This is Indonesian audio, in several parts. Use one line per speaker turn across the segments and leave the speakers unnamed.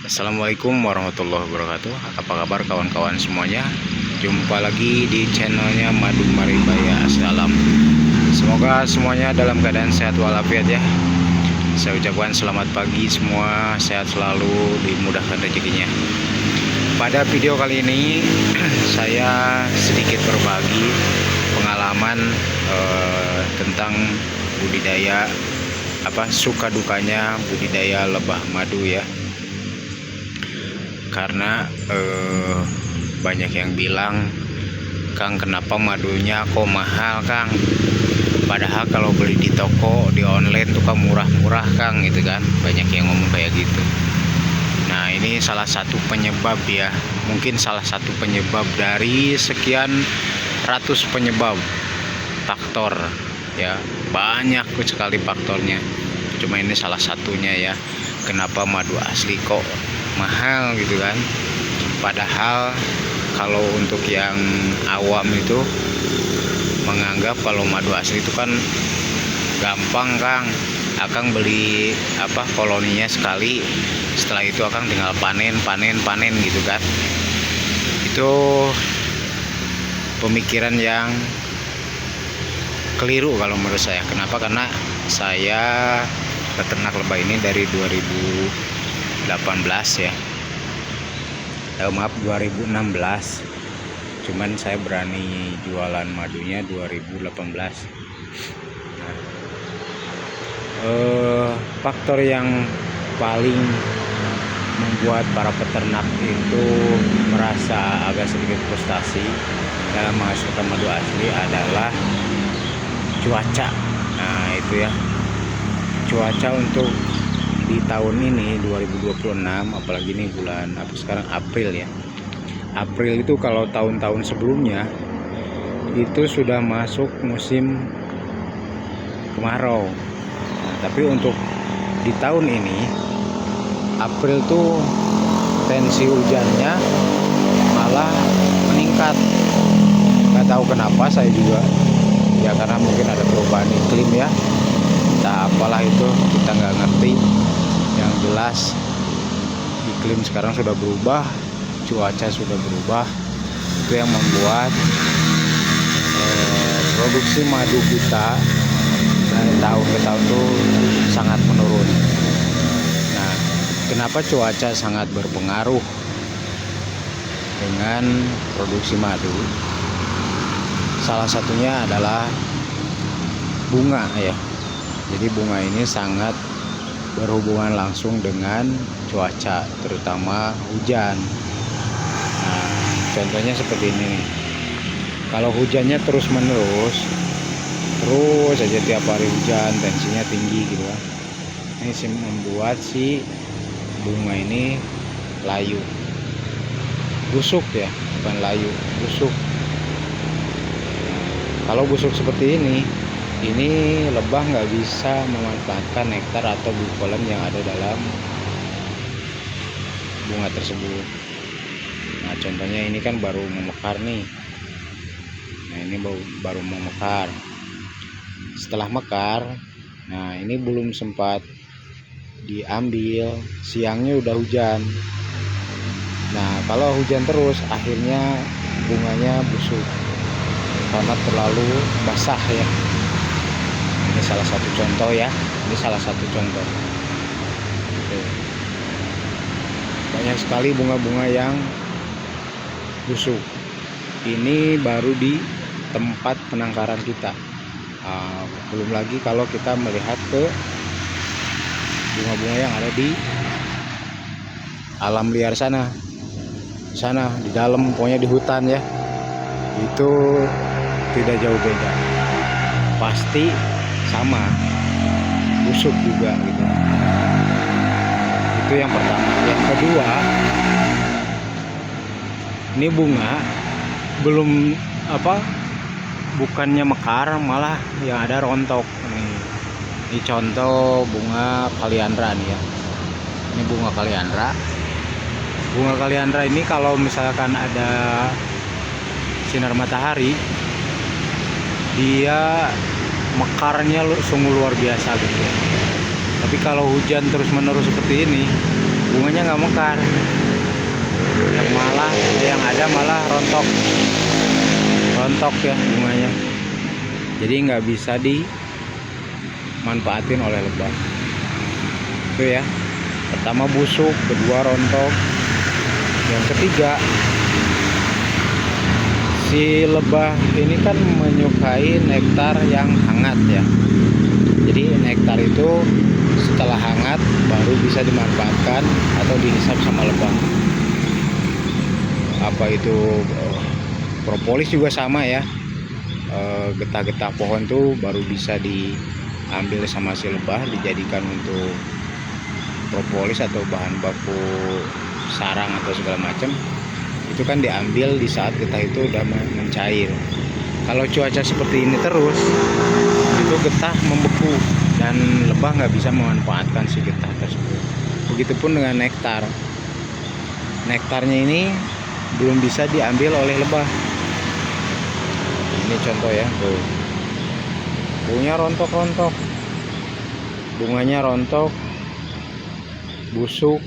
Assalamualaikum warahmatullahi wabarakatuh. Apa kabar kawan-kawan semuanya? Jumpa lagi di channelnya Madu Maribaya Salam. Semoga semuanya dalam keadaan sehat walafiat ya. Saya ucapkan selamat pagi semua, sehat selalu, dimudahkan rezekinya. Pada video kali ini saya sedikit berbagi pengalaman tentang budidaya suka dukanya budidaya lebah madu ya. Karena banyak yang bilang, Kang, kenapa madunya kok mahal, Kang? Padahal kalau beli di toko, di online tuh kan murah-murah, Kang, gitu kan. Banyak yang ngomong kayak gitu. Nah, ini salah satu penyebab ya. Mungkin salah satu penyebab dari sekian ratus penyebab faktor ya. Banyak sekali faktornya. Cuma ini salah satunya ya. Kenapa madu asli kok mahal gitu kan? Padahal kalau untuk yang awam itu menganggap kalau madu asli itu kan gampang, Kang. Akang beli koloninya sekali, setelah itu Akang tinggal panen gitu kan. Itu pemikiran yang keliru kalau menurut saya. Kenapa? Karena saya peternak lebah ini dari 2018 ya. Maaf, 2016. Cuman saya berani jualan madunya 2018. Faktor yang paling membuat para peternak itu merasa agak sedikit frustasi dalam menghasilkan madu asli adalah cuaca. Nah, itu ya. Cuaca untuk di tahun ini 2026, apalagi ini bulan sekarang April ya. April itu kalau tahun-tahun sebelumnya itu sudah masuk musim kemarau. Nah, tapi untuk di tahun ini April tuh tensi hujannya malah meningkat. Nggak tahu kenapa, saya juga ya, karena mungkin ada perubahan iklim ya. Entah apalah itu, kita nggak ngerti. Yang jelas iklim sekarang sudah berubah, cuaca sudah berubah. Itu yang membuat produksi madu kita dari tahun ke tahun tuh sangat menurun. Nah, kenapa cuaca sangat berpengaruh dengan produksi madu? Salah satunya adalah bunga ya. Jadi bunga ini sangat berhubungan langsung dengan cuaca, terutama hujan. Nah, contohnya seperti ini. Kalau hujannya terus aja tiap hari hujan, tensinya tinggi gitu kan. Ini membuat si bunga ini layu, busuk ya, bukan layu, busuk. Nah, kalau busuk seperti ini lebah nggak bisa memanfaatkan nektar atau polen yang ada dalam bunga tersebut. Nah, contohnya ini kan baru memekar nih. Nah, ini baru memekar. Setelah mekar, nah ini belum sempat diambil, siangnya udah hujan. Nah, kalau hujan terus akhirnya bunganya busuk karena terlalu basah ya. Ini salah satu contoh ya. Ini salah satu contoh. Banyak sekali bunga-bunga yang busuk. Ini baru di tempat penangkaran kita. Belum lagi kalau kita melihat ke bunga-bunga yang ada di alam liar sana di dalam, pokoknya di hutan ya. Itu tidak jauh beda. Pasti sama, busuk juga gitu. Itu yang pertama. Yang kedua, ini bunga belum bukannya mekar, malah yang ada rontok nih. Ini contoh bunga kaliandra nih ya. Ini bunga kaliandra. Bunga kaliandra ini kalau misalkan ada sinar matahari, dia mekarnya sungguh luar biasa gitu ya. Tapi kalau hujan terus menerus seperti ini, bunganya nggak mekar, yang ada malah rontok ya bunganya. Jadi nggak bisa dimanfaatin oleh lebah. Itu ya, pertama busuk, kedua rontok, yang ketiga si lebah ini kan menyukai nektar yang hangat ya. Jadi nektar itu setelah hangat baru bisa dimanfaatkan atau dihisap sama lebah. Apa itu propolis juga sama ya. Getah-getah pohon tuh baru bisa diambil sama si lebah, dijadikan untuk propolis atau bahan baku sarang atau segala macam. Itu kan diambil di saat getah itu udah mencair. Kalau cuaca seperti ini terus, itu getah membeku dan lebah nggak bisa memanfaatkan si getah tersebut. Begitupun dengan nektar. Nektarnya ini belum bisa diambil oleh lebah. Ini contoh ya, tuh. Bunganya rontok-rontok. Bunganya rontok, busuk.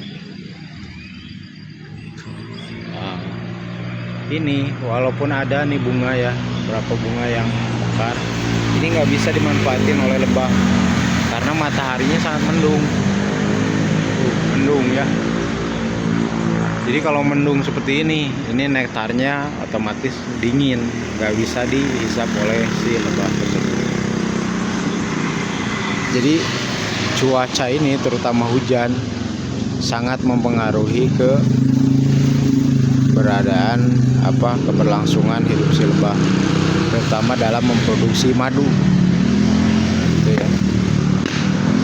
Ini walaupun ada nih bunga ya, berapa bunga yang mekar, ini nggak bisa dimanfaatin oleh lebah karena mataharinya sangat mendung. Mendung ya. Jadi kalau mendung seperti ini nektarnya otomatis dingin, nggak bisa dihisap oleh si lebah tersebut. Jadi cuaca ini terutama hujan sangat mempengaruhi keberlangsungan hidup si lebah, terutama dalam memproduksi madu. Gitu ya.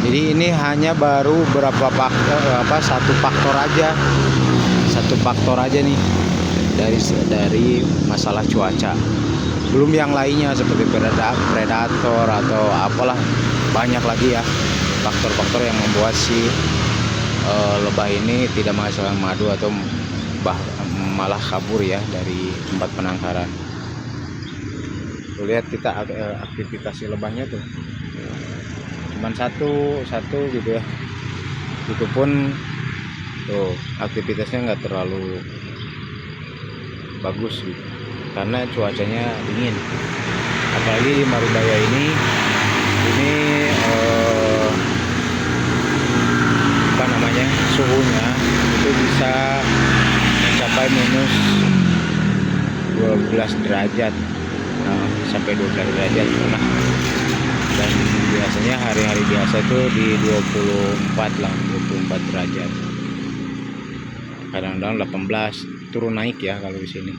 Jadi ini hanya baru satu faktor aja nih dari masalah cuaca. Belum yang lainnya seperti predator atau apalah, banyak lagi ya faktor-faktor yang membuat si lebah ini tidak menghasilkan madu atau malah kabur ya dari tempat penangkaran. Tuh, lihat kita aktivitas si lebahnya tuh cuman satu gitu ya. Itu pun tuh aktivitasnya nggak terlalu bagus gitu karena cuacanya dingin. Apalagi di Maribaya ini suhunya itu bisa mencapai minus 12 derajat, sampai 12 derajat pernah. Dan biasanya hari-hari biasa itu di 24 derajat, kadang-kadang 18, turun naik ya kalau di sini.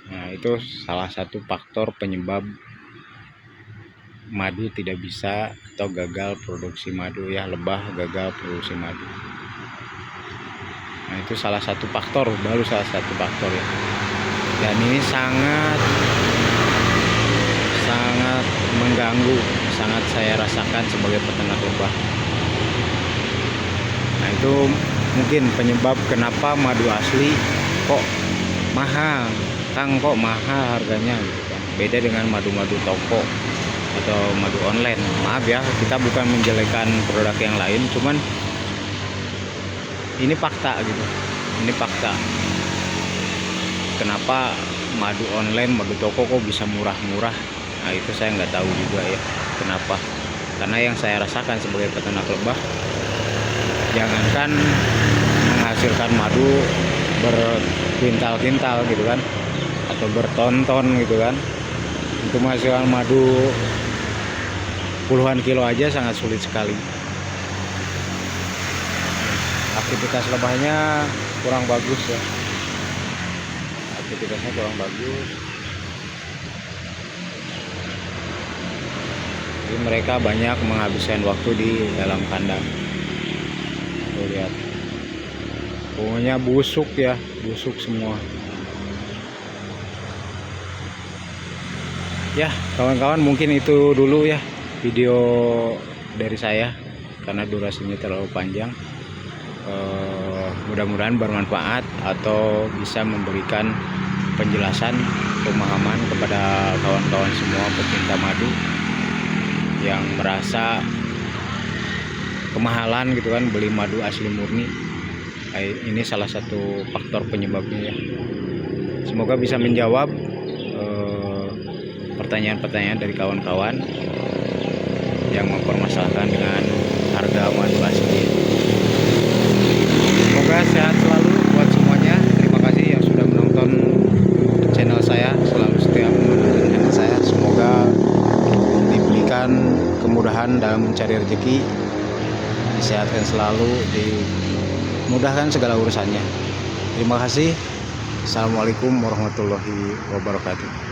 Nah, itu salah satu faktor penyebab madu tidak bisa atau gagal produksi madu ya, lebah gagal produksi madu. Nah, itu salah satu faktor, baru salah satu faktor ya. Dan ini sangat mengganggu, sangat saya rasakan sebagai peternak lebah. Nah, itu mungkin penyebab kenapa madu asli kok mahal, Kang, kok mahal harganya gitu kan. Beda dengan madu-madu toko atau madu online. Maaf ya, kita bukan menjelekkan produk yang lain, cuman ini fakta gitu. Ini fakta. Kenapa madu online, madu toko kok bisa murah-murah? Nah, itu saya nggak tahu juga ya kenapa. Karena yang saya rasakan sebagai peternak lebah, jangankan menghasilkan madu berkintal-kintal gitu kan, atau berton-ton gitu kan, untuk menghasilkan madu puluhan kilo aja sangat sulit sekali. Aktivitas lebahnya kurang bagus ya, aktivitasnya kurang bagus. Jadi mereka banyak menghabiskan waktu di dalam kandang. Tuh, lihat, pokoknya busuk ya, busuk semua. Ya kawan-kawan, mungkin itu dulu ya video dari saya karena durasinya terlalu panjang. Mudah-mudahan bermanfaat atau bisa memberikan penjelasan, pemahaman kepada kawan-kawan semua pecinta madu yang merasa kemahalan gitu kan beli madu asli murni. Ini salah satu faktor penyebabnya ya. Semoga bisa menjawab pertanyaan-pertanyaan dari kawan-kawan yang mempermasalahkan dengan harga madu asli. Semoga sehat selalu buat semuanya. Terima kasih yang sudah menonton channel saya, selalu setia menonton channel saya. Semoga diberikan kemudahan dalam mencari rezeki, disehatkan selalu, dimudahkan segala urusannya. Terima kasih. Assalamualaikum warahmatullahi wabarakatuh.